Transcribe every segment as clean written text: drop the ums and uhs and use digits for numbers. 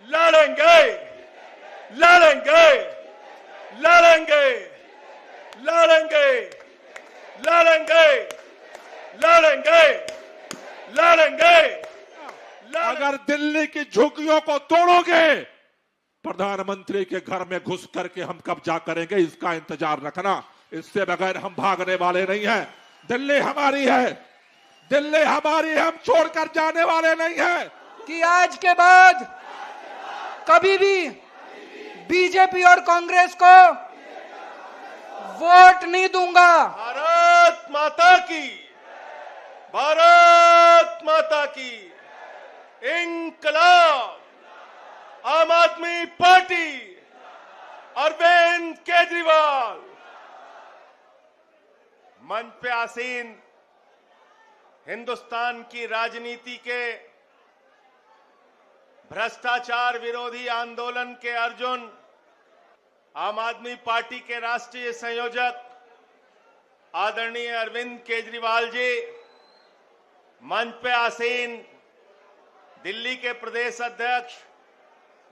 लड़ेंगे, लड़ेंगे, लड़ेंगे, लड़ेंगे, लड़ेंगे, लड़ेंगे, लड़ेंगे। अगर दिल्ली की झुग्गियों को तोड़ोगे, प्रधानमंत्री के घर में घुस करके हम कब्जा करेंगे, इसका इंतजार रखना। इससे बगैर हम भागने वाले नहीं हैं। दिल्ली हमारी है, दिल्ली हमारी है, हम छोड़कर जाने वाले नहीं हैं। कि आज के बाद कभी भी बीजेपी और कांग्रेस को वोट नहीं दूंगा। भारत माता की, भारत माता की। इंकलाब, आम आदमी पार्टी, अरविंद केजरीवाल। मंच पे आसीन हिंदुस्तान की राजनीति के भ्रष्टाचार विरोधी आंदोलन के अर्जुन, आम आदमी पार्टी के राष्ट्रीय संयोजक आदरणीय अरविंद केजरीवाल जी, मंच पे आसीन दिल्ली के प्रदेश अध्यक्ष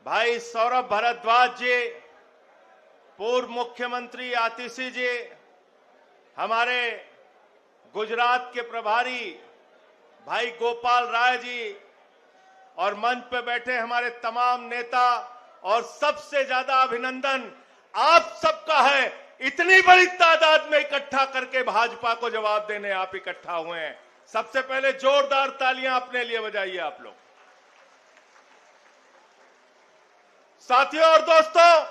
भाई सौरभ भारद्वाज जी, पूर्व मुख्यमंत्री आतिशी जी, हमारे गुजरात के प्रभारी भाई गोपाल राय जी, और मंच पे बैठे हमारे तमाम नेता, और सबसे ज्यादा अभिनंदन आप सबका है, इतनी बड़ी तादाद में इकट्ठा करके भाजपा को जवाब देने आप इकट्ठा हुए हैं। सबसे पहले जोरदार तालियां अपने लिए बजाइए आप लोग। साथियों और दोस्तों,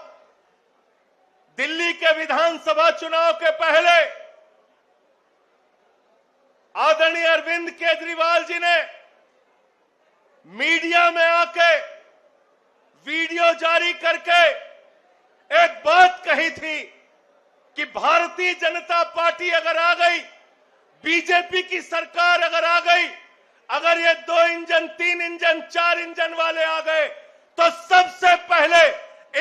दिल्ली के विधानसभा चुनाव के पहले आदरणीय अरविंद केजरीवाल जी ने मीडिया में आके वीडियो जारी करके एक बात कही थी कि भारतीय जनता पार्टी अगर आ गई, बीजेपी की सरकार अगर आ गई, अगर ये 2 इंजन, 3 इंजन, 4 इंजन वाले आ गए, तो सबसे पहले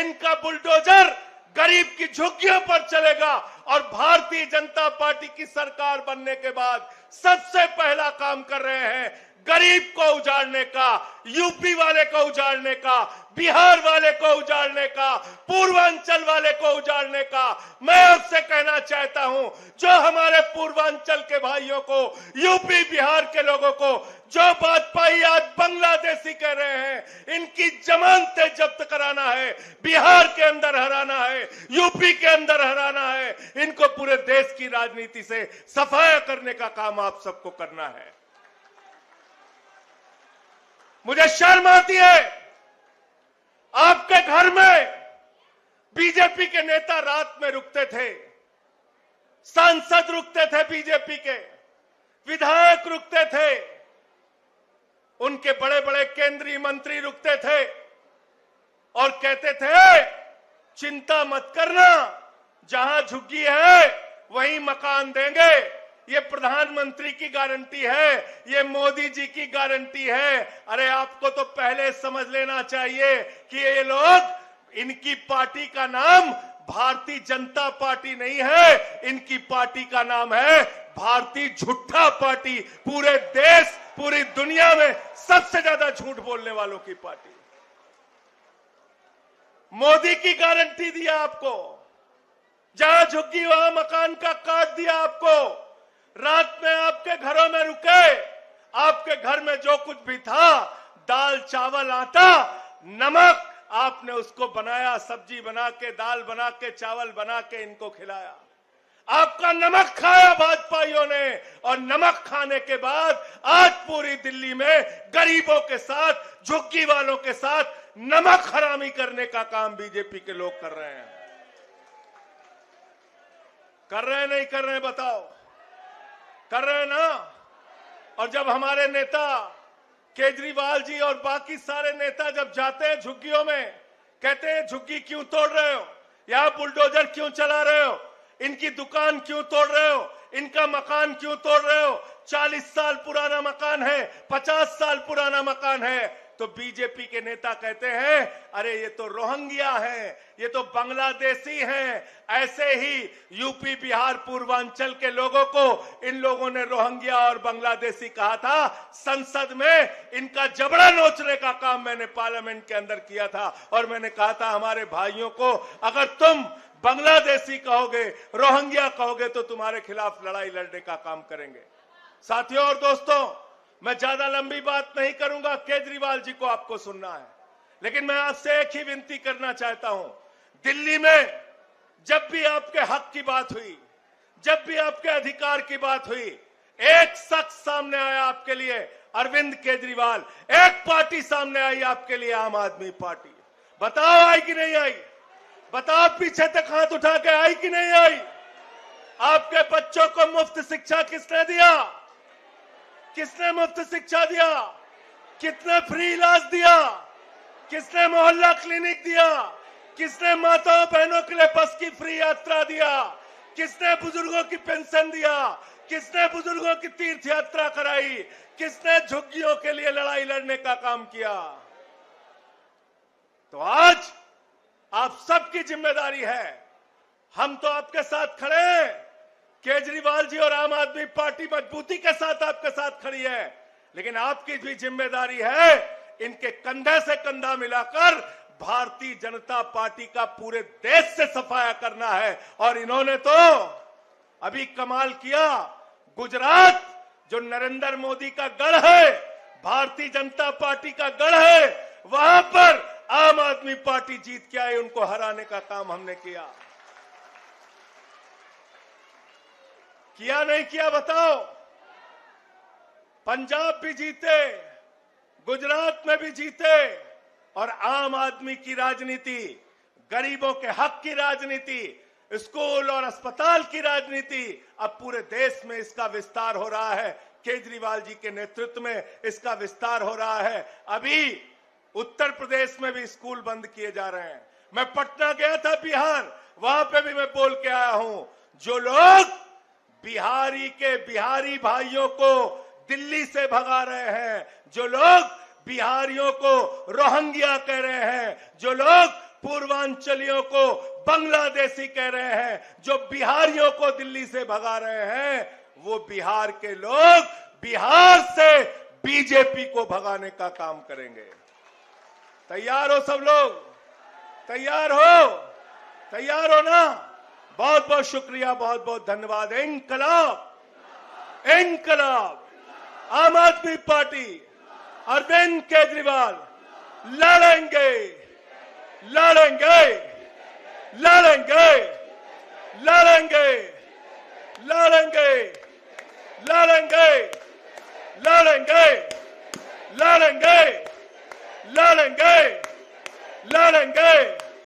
इनका बुलडोजर गरीब की झुग्गियों पर चलेगा, और भारतीय जनता पार्टी की सरकार बनने के बाद सबसे पहला काम कर रहे हैं गरीब को उजाड़ने का, यूपी वाले को उजाड़ने का, बिहार वाले को उजाड़ने का, पूर्वांचल वाले को उजाड़ने का। मैं आपसे कहना चाहता हूं, जो हमारे पूर्वांचल के भाइयों को, यूपी बिहार के लोगों को जो वाजपेयी आज बांग्लादेशी कह रहे हैं, इनकी जमानतें जब्त कराना है, बिहार के अंदर हराना है, यूपी के अंदर हराना है, इनको पूरे देश की राजनीति से सफाया करने का काम आप सबको करना है। मुझे शर्म आती है, आपके घर में बीजेपी के नेता रात में रुकते थे, सांसद रुकते थे, बीजेपी के विधायक रुकते थे, उनके बड़े बड़े केंद्रीय मंत्री रुकते थे और कहते थे चिंता मत करना, जहां झुग्गी है वहीं मकान देंगे, ये प्रधानमंत्री की गारंटी है, ये मोदी जी की गारंटी है। अरे आपको तो पहले समझ लेना चाहिए कि ये लोग, इनकी पार्टी का नाम भारतीय जनता पार्टी नहीं है, इनकी पार्टी का नाम है भारतीय झूठा पार्टी। पूरे देश, पूरी दुनिया में सबसे ज्यादा झूठ बोलने वालों की पार्टी। मोदी की गारंटी दिया आपको, जहां झुग्गी वहां मकान का काट दिया आपको। रात में आपके घरों में रुके, आपके घर में जो कुछ भी था, दाल चावल आटा नमक, आपने उसको बनाया, सब्जी बना के, दाल बना के, चावल बना के इनको खिलाया। आपका नमक खाया भाजपाइयों ने, और नमक खाने के बाद आज पूरी दिल्ली में गरीबों के साथ, झुग्गी वालों के साथ नमक हरामी करने का काम बीजेपी के लोग कर रहे हैं। कर रहे हैं नहीं कर रहे हैं बताओ? कर रहे हैं ना? और जब हमारे नेता केजरीवाल जी और बाकी सारे नेता जब जाते हैं झुग्गियों में, कहते हैं झुग्गी क्यों तोड़ रहे हो, यहां बुलडोजर क्यों चला रहे हो, इनकी दुकान क्यों तोड़ रहे हो, इनका मकान क्यों तोड़ रहे हो, 40 साल पुराना मकान है, 50 साल पुराना मकान है, तो बीजेपी के नेता कहते हैं अरे ये तो रोहिंग्या हैं, ये तो बांग्लादेशी हैं। ऐसे ही यूपी बिहार पूर्वांचल के लोगों को इन लोगों ने रोहिंग्या और बांग्लादेशी कहा था। संसद में इनका जबड़ा नोचने का काम मैंने पार्लियामेंट के अंदर किया था और मैंने कहा था हमारे भाइयों को अगर तुम बांग्लादेशी कहोगे, रोहिंग्या कहोगे तो तुम्हारे खिलाफ लड़ाई लड़ने का काम करेंगे। साथियों और दोस्तों, मैं ज्यादा लंबी बात नहीं करूंगा, केजरीवाल जी को आपको सुनना है, लेकिन मैं आपसे एक ही विनती करना चाहता हूं। दिल्ली में जब भी आपके हक की बात हुई, जब भी आपके अधिकार की बात हुई, एक शख्स सामने आया आपके लिए, अरविंद केजरीवाल। एक पार्टी सामने आई आपके लिए, आम आदमी पार्टी। बताओ आई कि नहीं आई? बताओ पीछे तक हाथ उठा के आई कि नहीं आई? आपके बच्चों को मुफ्त शिक्षा किसने दिया? किसने मुफ्त शिक्षा दिया? किसने फ्री इलाज दिया? किसने मोहल्ला क्लिनिक दिया? किसने माताओं बहनों के लिए बस की फ्री यात्रा दिया? किसने बुजुर्गों की पेंशन दिया? किसने बुजुर्गों की तीर्थ यात्रा कराई? किसने झुग्गियों के लिए लड़ाई लड़ने का काम किया? तो आज आप सबकी जिम्मेदारी है, हम तो आपके साथ खड़े हैं। केजरीवाल जी और आम आदमी पार्टी मजबूती के साथ आपके साथ खड़ी है, लेकिन आपकी भी जिम्मेदारी है इनके कंधे से कंधा मिलाकर भारतीय जनता पार्टी का पूरे देश से सफाया करना है। और इन्होंने तो अभी कमाल किया, गुजरात जो नरेंद्र मोदी का गढ़ है, भारतीय जनता पार्टी का गढ़ है, वहां पर आम आदमी पार्टी जीत के आई, उनको हराने का काम हमने किया। किया नहीं किया बताओ? पंजाब भी जीते, गुजरात में भी जीते, और आम आदमी की राजनीति, गरीबों के हक की राजनीति, स्कूल और अस्पताल की राजनीति, अब पूरे देश में इसका विस्तार हो रहा है। केजरीवाल जी के नेतृत्व में इसका विस्तार हो रहा है। अभी उत्तर प्रदेश में भी स्कूल बंद किए जा रहे हैं। मैं पटना गया था, बिहार, वहां पे भी मैं बोल के आया हूं, जो लोग बिहारी भाइयों को दिल्ली से भगा रहे हैं, जो लोग बिहारियों को रोहिंग्या कह रहे हैं, जो लोग पूर्वांचलियों को बांग्लादेशी कह रहे हैं, जो बिहारियों को दिल्ली से भगा रहे हैं, वो बिहार के लोग बिहार से बीजेपी को भगाने का काम करेंगे। तैयार हो सब लोग? तैयार हो? तैयार हो ना? बहुत बहुत शुक्रिया, बहुत बहुत धन्यवाद। इंकलाब, इंकलाब, आम आदमी पार्टी, अरविंद केजरीवाल लड़ेंगे, लड़ेंगे, लड़ेंगे, लड़ेंगे, लड़ेंगे, लड़ेंगे, लड़ेंगे, लड़ेंगे, लड़ेंगे, लड़ेंगे,